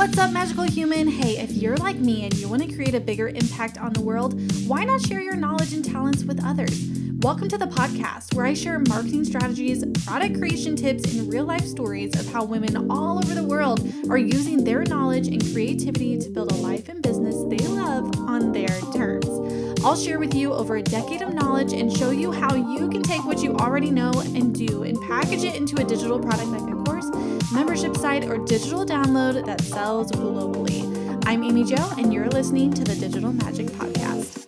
What's up, magical human? Hey, if you're like me and you want to create a bigger impact on the world, why not share your knowledge and talents with others? Welcome to the podcast where I share marketing strategies, product creation tips, and real life stories of how women all over the world are using their knowledge and creativity to build a life and business they love on their terms. I'll share with you over a decade of knowledge and show you how you can take what you already know and do and package it into a digital product like a course, membership site, or digital download that sells globally. I'm Amy Jo, and you're listening to the Digital Magic Podcast.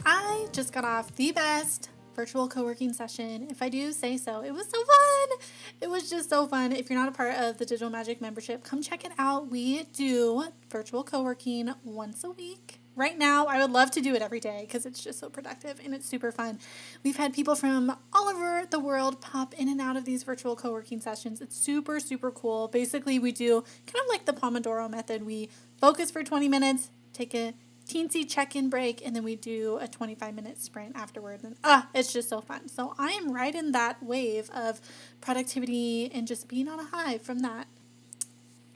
I just got off the best virtual co-working session, if I do say so. It was so fun. It was just so fun. If you're not a part of the Digital Magic membership, come check it out. We do virtual co-working once a week. Right now, I would love to do it every day because it's just so productive and it's super fun. We've had people from all over the world pop in and out of these virtual co-working sessions. It's super, super cool. Basically, we do kind of like the Pomodoro method. We focus for 20 minutes, take a teensy check-in break, and then we do a 25-minute sprint afterwards. And it's just so fun. So I am right in that wave of productivity and just being on a high from that.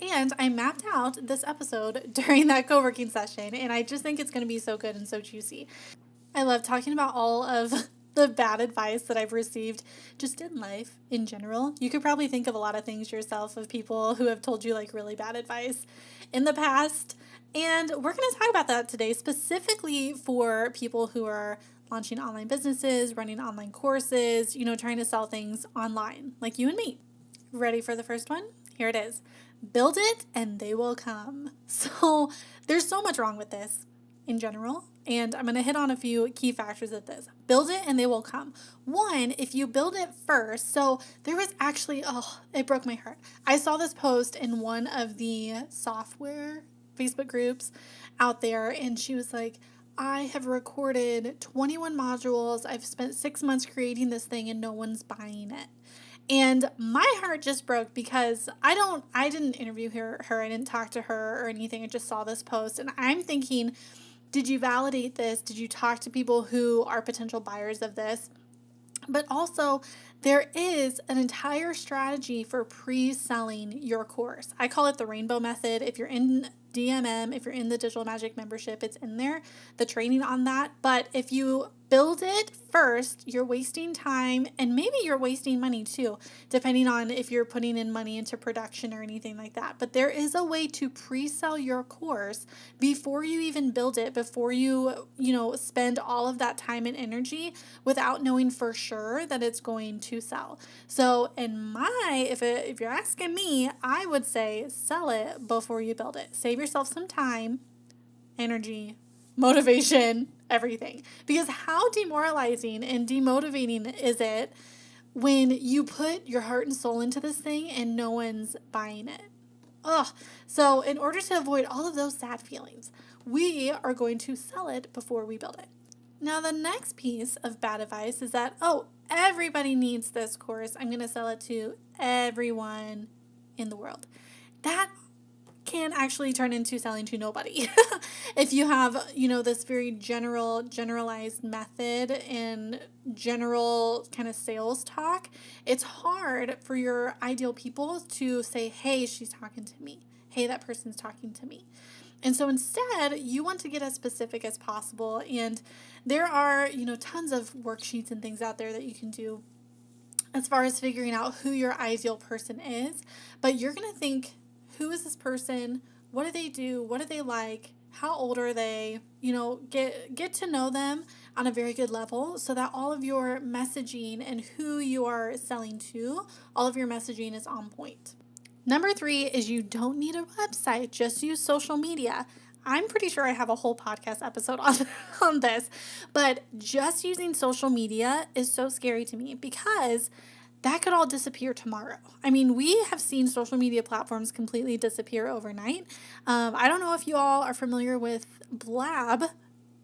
And I mapped out this episode during that co-working session, and I just think it's going to be so good and so juicy. I love talking about all of the bad advice that I've received just in life in general. You could probably think of a lot of things yourself of people who have told you like really bad advice in the past. And we're going to talk about that today, specifically for people who are launching online businesses, running online courses, trying to sell things online, like you and me. Ready for the first one? Here it is. Build it and they will come. So there's so much wrong with this in general, and I'm going to hit on a few key factors of this. Build it and they will come. One, if you build it first, so there was actually, it broke my heart. I saw this post in one of the software Facebook groups out there, and she was like, I have recorded 21 modules. I've spent 6 months creating this thing and no one's buying it. And my heart just broke because I didn't interview her, I didn't talk to her or anything. I just saw this post and I'm thinking, did you validate this? Did you talk to people who are potential buyers of this? But also, there is an entire strategy for pre-selling your course. I call it the rainbow method. If you're in DMM, if you're in the Digital Magic membership, it's in there, the training on that. But if you build it first, you're wasting time and maybe you're wasting money too, depending on if you're putting in money into production or anything like that. But there is a way to pre-sell your course before you even build it, before you, spend all of that time and energy without knowing for sure that it's going to sell. So if you're asking me, I would say sell it before you build it. Save yourself some time, energy, motivation, everything. Because how demoralizing and demotivating is it when you put your heart and soul into this thing and no one's buying it? So in order to avoid all of those sad feelings, we are going to sell it before we build it. Now, the next piece of bad advice is that, everybody needs this course. I'm going to sell it to everyone in the world. That can actually turn into selling to nobody. If you have, this very generalized method and general kind of sales talk, it's hard for your ideal people to say, hey, she's talking to me. Hey, that person's talking to me. And so instead, you want to get as specific as possible. And there are, tons of worksheets and things out there that you can do as far as figuring out who your ideal person is. But you're going to think, who is this person? What do they do? What do they like? How old are they? Get to know them on a very good level so that all of your messaging and who you are selling to, all of your messaging is on point. Number 3 is you don't need a website, just use social media. I'm pretty sure I have a whole podcast episode on this, but just using social media is so scary to me because that could all disappear tomorrow. I mean, we have seen social media platforms completely disappear overnight. I don't know if you all are familiar with Blab,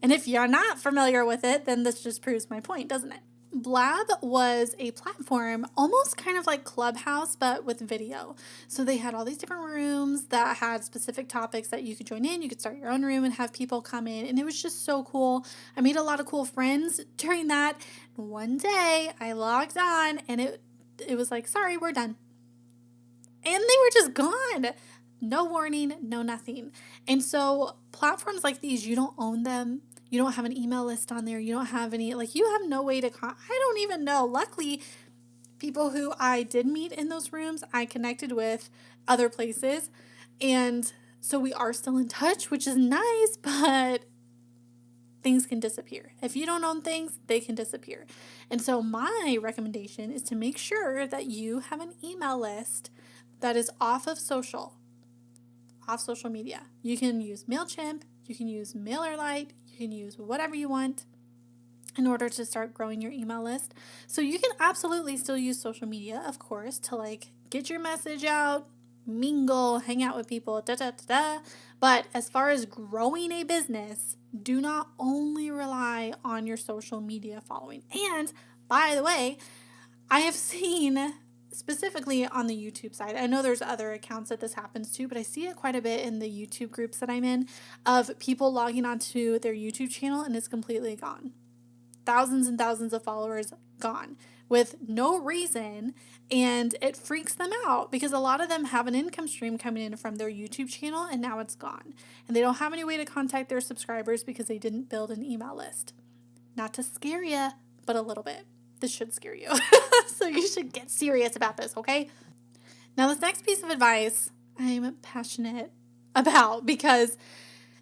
and if you're not familiar with it, then this just proves my point, doesn't it? Blab was a platform almost kind of like Clubhouse, but with video. So they had all these different rooms that had specific topics that you could join in. You could start your own room and have people come in. And it was just so cool. I made a lot of cool friends during that. One day I logged on and it was like, sorry, we're done. And they were just gone. No warning, no nothing. And so platforms like these, you don't own them. You don't have an email list on there. You don't have any, like, you have no way to, I don't even know. Luckily, people who I did meet in those rooms, I connected with other places. And so we are still in touch, which is nice, but things can disappear. If you don't own things, they can disappear. And so my recommendation is to make sure that you have an email list that is off social media. You can use MailChimp, you can use MailerLite, you can use whatever you want in order to start growing your email list. So you can absolutely still use social media, of course, to like get your message out, mingle, hang out with people, But as far as growing a business, do not only rely on your social media following. And by the way, I have seen specifically on the YouTube side, I know there's other accounts that this happens to, but I see it quite a bit in the YouTube groups that I'm in of people logging onto their YouTube channel and it's completely gone. Thousands and thousands of followers gone with no reason, and it freaks them out because a lot of them have an income stream coming in from their YouTube channel and now it's gone. And they don't have any way to contact their subscribers because they didn't build an email list. Not to scare you, but a little bit. This should scare you. So you should get serious about this, okay? Now, this next piece of advice I'm passionate about because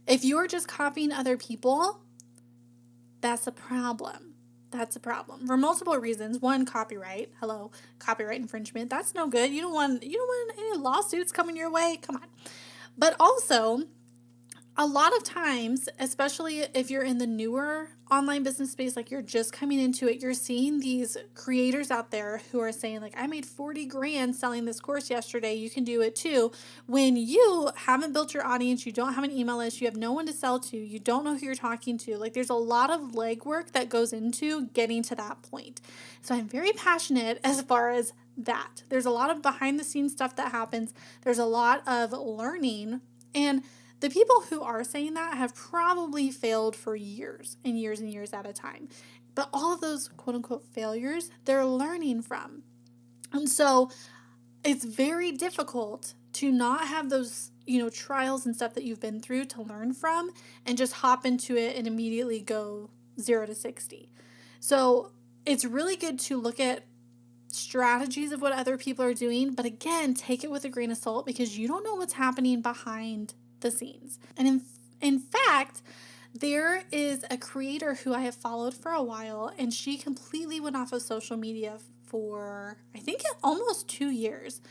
if you're just copying other people, that's a problem. That's a problem for multiple reasons. One, copyright. Hello, copyright infringement. That's no good. You don't want any lawsuits coming your way. Come on. But also, a lot of times, especially if you're in the newer online business space, like you're just coming into it, you're seeing these creators out there who are saying like, I made 40 grand selling this course yesterday. You can do it too. When you haven't built your audience, you don't have an email list, you have no one to sell to, you don't know who you're talking to. Like there's a lot of legwork that goes into getting to that point. So I'm very passionate as far as that. There's a lot of behind the scenes stuff that happens. There's a lot of learning, and the people who are saying that have probably failed for years and years and years at a time. But all of those quote unquote failures, they're learning from. And so it's very difficult to not have those, trials and stuff that you've been through to learn from and just hop into it and immediately go 0 to 60. So it's really good to look at strategies of what other people are doing, but again, take it with a grain of salt because you don't know what's happening behind the scenes. And in fact, there is a creator who I have followed for a while, and she completely went off of social media for, I think, almost 2 years.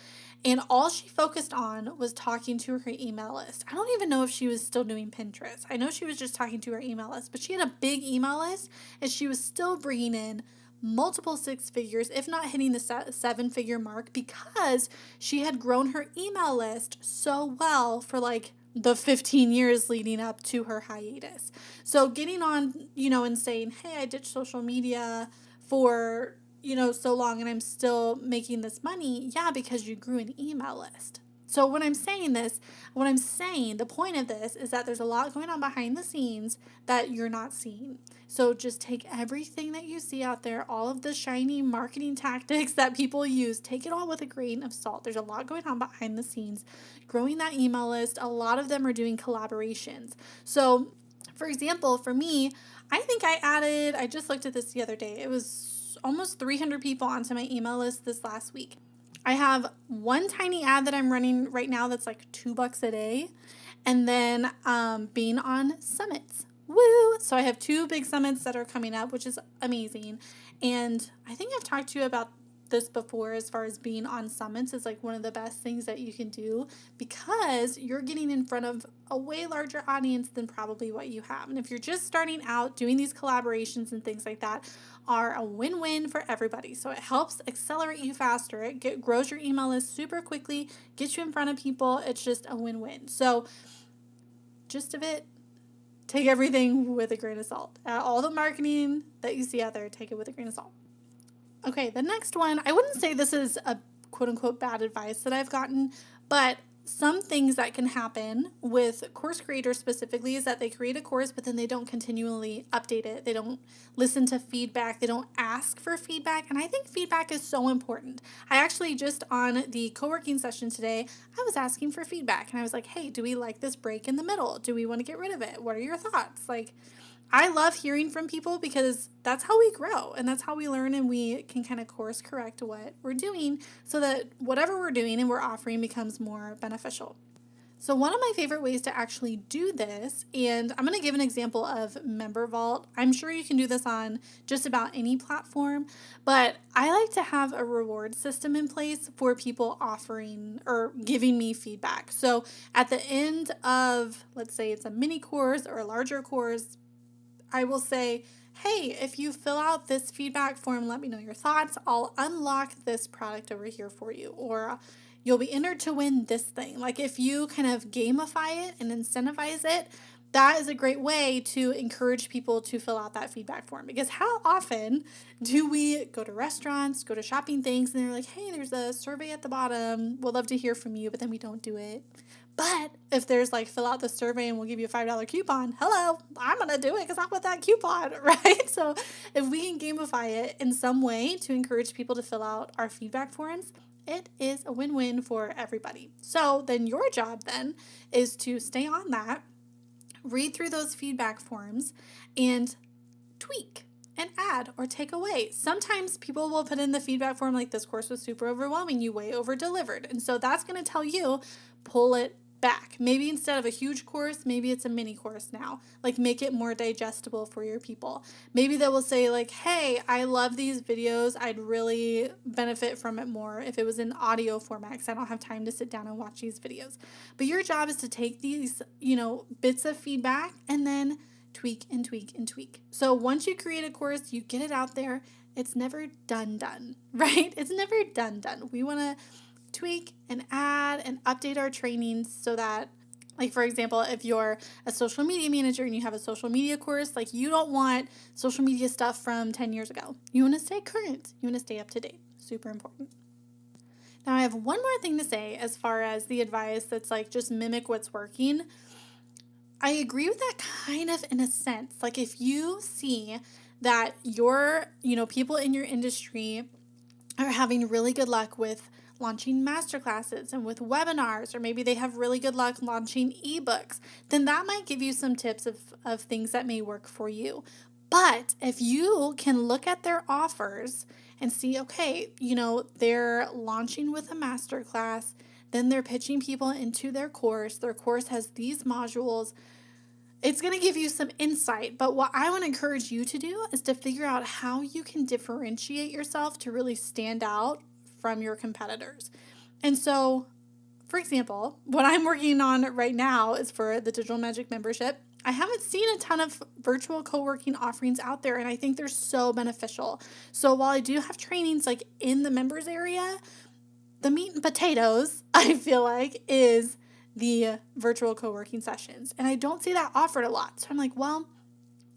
And all she focused on was talking to her email list. I don't even know if she was still doing Pinterest. I know she was just talking to her email list, but she had a big email list, and she was still bringing in multiple six figures, if not hitting the 7-figure mark, because she had grown her email list so well for like the 15 years leading up to her hiatus. So getting on, and saying, hey, I ditched social media for, so long and I'm still making this money. Yeah, because you grew an email list. So the point of this is that there's a lot going on behind the scenes that you're not seeing. So just take everything that you see out there, all of the shiny marketing tactics that people use, take it all with a grain of salt. There's a lot going on behind the scenes. Growing that email list, a lot of them are doing collaborations. So for example, for me, I just looked at this the other day. It was almost 300 people onto my email list this last week. I have one tiny ad that I'm running right now that's like $2 a day. And then being on summits. Woo! So I have 2 big summits that are coming up, which is amazing. And I think I've talked to you about this before as far as being on summits is like one of the best things that you can do because you're getting in front of a way larger audience than probably what you have. And if you're just starting out, doing these collaborations and things like that are a win-win for everybody. So it helps accelerate you faster. It grows your email list super quickly, gets you in front of people. It's just a win-win. So gist of it, take everything with a grain of salt. All the marketing that you see out there, take it with a grain of salt. Okay, the next one, I wouldn't say this is a quote unquote bad advice that I've gotten, but some things that can happen with course creators specifically is that they create a course, but then they don't continually update it. They don't listen to feedback. They don't ask for feedback. And I think feedback is so important. I actually just on the co-working session today, I was asking for feedback and I was like, hey, do we like this break in the middle? Do we want to get rid of it? What are your thoughts? Like, I love hearing from people because that's how we grow and that's how we learn, and we can kind of course correct what we're doing so that whatever we're doing and we're offering becomes more beneficial. So one of my favorite ways to actually do this, and I'm going to give an example of MemberVault. I'm sure you can do this on just about any platform, but I like to have a reward system in place for people offering or giving me feedback. So at the end of, let's say it's a mini course or a larger course, I will say, hey, if you fill out this feedback form, let me know your thoughts. I'll unlock this product over here for you. Or you'll be entered to win this thing. Like if you kind of gamify it and incentivize it, that is a great way to encourage people to fill out that feedback form. Because how often do we go to restaurants, go to shopping things, and they're like, hey, there's a survey at the bottom. We'd love to hear from you, but then we don't do it. But if there's like, fill out the survey and we'll give you a $5 coupon, hello, I'm going to do it because I want that coupon, right? So if we can gamify it in some way to encourage people to fill out our feedback forms, it is a win-win for everybody. So then your job then is to stay on that, read through those feedback forms, and tweak and add or take away. Sometimes people will put in the feedback form like, this course was super overwhelming, you way over delivered. And so that's going to tell you, pull it back. Maybe instead of a huge course, maybe it's a mini course now. Like make it more digestible for your people. Maybe they will say like, hey, I love these videos. I'd really benefit from it more if it was in audio format because I don't have time to sit down and watch these videos. But your job is to take these, bits of feedback and then tweak and tweak and tweak. So once you create a course, you get it out there. It's never done, right? It's never done. We want to tweak and add and update our trainings so that, like, for example, if you're a social media manager and you have a social media course, like you don't want social media stuff from 10 years ago. You want to stay current. You want to stay up to date. Super important. Now I have one more thing to say as far as the advice that's like just mimic what's working. I agree with that kind of in a sense. Like if you see that your, people in your industry are having really good luck with launching masterclasses and with webinars, or maybe they have really good luck launching ebooks, then that might give you some tips of things that may work for you. But if you can look at their offers and see, okay, they're launching with a masterclass, then they're pitching people into their course has these modules, it's going to give you some insight. But what I want to encourage you to do is to figure out how you can differentiate yourself to really stand out from your competitors. And so, for example, what I'm working on right now is for the Digital Magic membership. I haven't seen a ton of virtual co-working offerings out there, and I think they're so beneficial. So while I do have trainings like in the members area, the meat and potatoes, I feel like, is the virtual co-working sessions. And I don't see that offered a lot. So I'm like, well,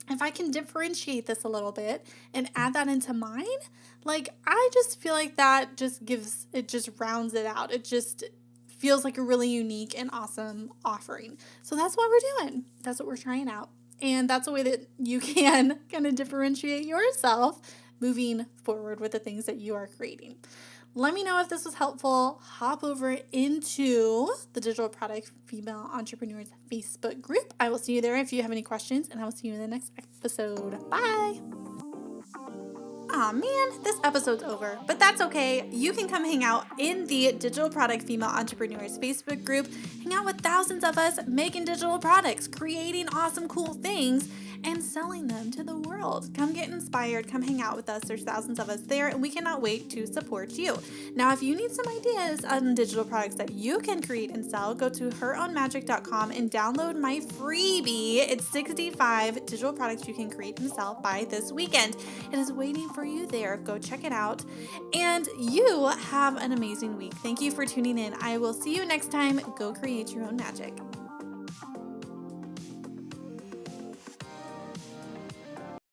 if I can differentiate this a little bit and add that into mine, like I just feel like that just rounds it out. It just feels like a really unique and awesome offering. So that's what we're doing. That's what we're trying out. And that's a way that you can kind of differentiate yourself moving forward with the things that you are creating. Let me know if this was helpful. Hop over into the Digital Product Female Entrepreneurs Facebook group. I will see you there if you have any questions, and I will see you in the next episode. Bye. Aw man, this episode's over, but that's okay. You can come hang out in the Digital Product Female Entrepreneurs Facebook group, hang out with thousands of us making digital products, creating awesome, cool things, and selling them to the world. Come get inspired, come hang out with us. There's thousands of us there, and we cannot wait to support you. Now, if you need some ideas on digital products that you can create and sell, go to herownmagic.com and download my freebie. It's 65 digital products you can create and sell by this weekend. It is waiting for you there. Go check it out. And you have an amazing week. Thank you for tuning in. I will see you next time. Go create your own magic.